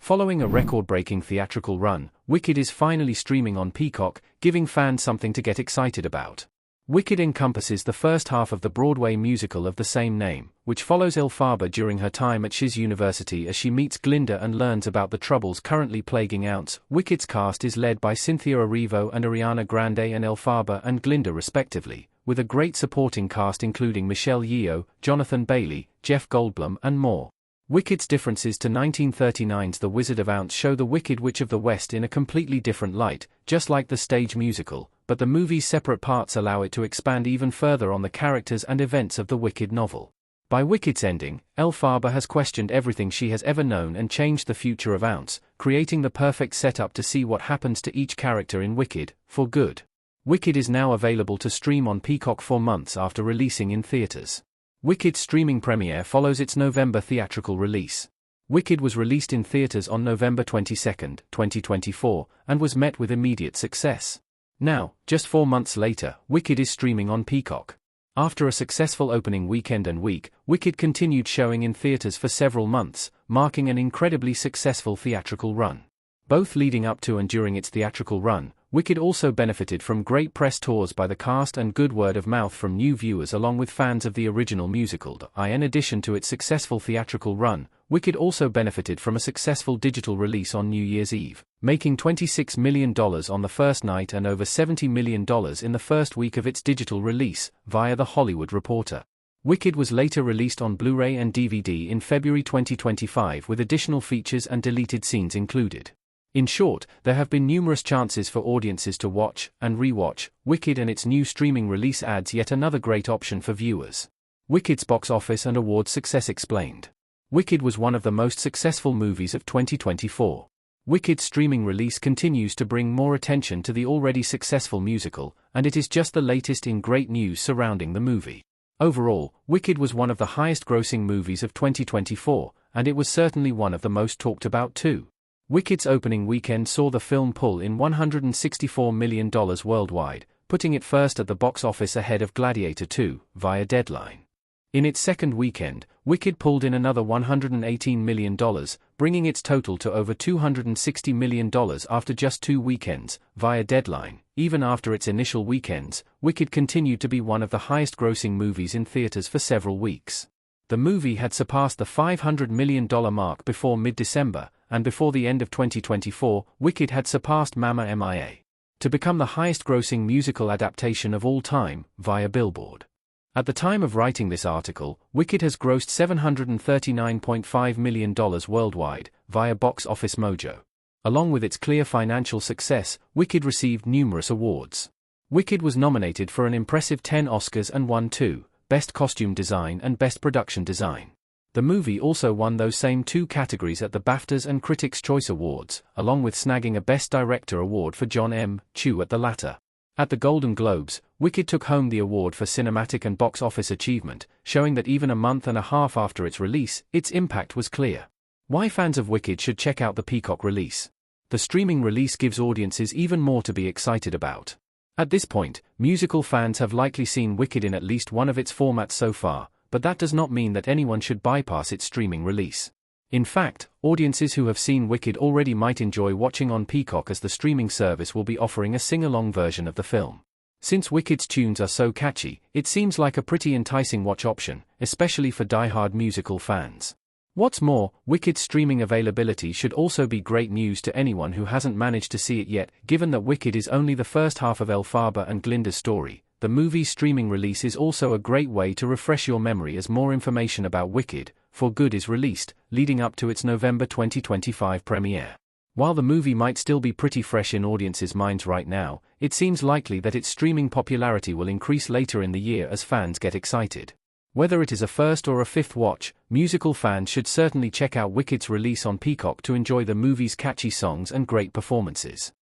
Following a record-breaking theatrical run, Wicked is finally streaming on Peacock, giving fans something to get excited about. Wicked encompasses the first half of the Broadway musical of the same name, which follows Elphaba during her time at Shiz University as she meets Glinda and learns about the troubles currently plaguing Ounce. Wicked's cast is led by Cynthia Erivo and Ariana Grande and Elphaba and Glinda respectively, with a great supporting cast including Michelle Yeoh, Jonathan Bailey, Jeff Goldblum and more. Wicked's differences to 1939's The Wizard of Oz show the Wicked Witch of the West in a completely different light, just like the stage musical, but the movie's separate parts allow it to expand even further on the characters and events of the Wicked novel. By Wicked's ending, Elphaba has questioned everything she has ever known and changed the future of Oz, creating the perfect setup to see what happens to each character in Wicked, for good. Wicked is now available to stream on Peacock 4 months after releasing in theaters. Wicked's streaming premiere follows its November theatrical release. Wicked was released in theaters on November 22, 2024, and was met with immediate success. Now, just 4 months later, Wicked is streaming on Peacock. After a successful opening weekend and week, Wicked continued showing in theaters for several months, marking an incredibly successful theatrical run. Both leading up to and during its theatrical run, Wicked also benefited from great press tours by the cast and good word of mouth from new viewers along with fans of the original musical. In addition to its successful theatrical run, Wicked also benefited from a successful digital release on New Year's Eve, making $26 million on the first night and over $70 million in the first week of its digital release, via The Hollywood Reporter. Wicked was later released on Blu-ray and DVD in February 2025 with additional features and deleted scenes included. In short, there have been numerous chances for audiences to watch and re-watch Wicked, and its new streaming release adds yet another great option for viewers. Wicked's box office and awards success explained. Wicked was one of the most successful movies of 2024. Wicked's streaming release continues to bring more attention to the already successful musical, and it is just the latest in great news surrounding the movie. Overall, Wicked was one of the highest-grossing movies of 2024, and it was certainly one of the most talked about too. Wicked's opening weekend saw the film pull in $164 million worldwide, putting it first at the box office ahead of Gladiator II, via Deadline. In its second weekend, Wicked pulled in another $118 million, bringing its total to over $260 million after just 2 weekends, via Deadline. Even after its initial weekends, Wicked continued to be one of the highest-grossing movies in theaters for several weeks. The movie had surpassed the $500 million mark before mid-December, and before the end of 2024, Wicked had surpassed Mamma Mia! To become the highest-grossing musical adaptation of all time, via Billboard. At the time of writing this article, Wicked has grossed $739.5 million worldwide, via Box Office Mojo. Along with its clear financial success, Wicked received numerous awards. Wicked was nominated for an impressive 10 Oscars and won 2, Best Costume Design and Best Production Design. The movie also won those same 2 categories at the BAFTAs and Critics' Choice Awards, along with snagging a Best Director award for John M. Chu at the latter. At the Golden Globes, Wicked took home the award for cinematic and box office achievement, showing that even a month and a half after its release, its impact was clear. Why fans of Wicked should check out the Peacock release. The streaming release gives audiences even more to be excited about. At this point, musical fans have likely seen Wicked in at least one of its formats so far, but that does not mean that anyone should bypass its streaming release. In fact, audiences who have seen Wicked already might enjoy watching on Peacock, as the streaming service will be offering a sing-along version of the film. Since Wicked's tunes are so catchy, it seems like a pretty enticing watch option, especially for die-hard musical fans. What's more, Wicked's streaming availability should also be great news to anyone who hasn't managed to see it yet, given that Wicked is only the first half of Elphaba and Glinda's story. The movie's streaming release is also a great way to refresh your memory as more information about Wicked, for good is released, leading up to its November 2025 premiere. While the movie might still be pretty fresh in audiences' minds right now, it seems likely that its streaming popularity will increase later in the year as fans get excited. Whether it is a first or a fifth watch, musical fans should certainly check out Wicked's release on Peacock to enjoy the movie's catchy songs and great performances.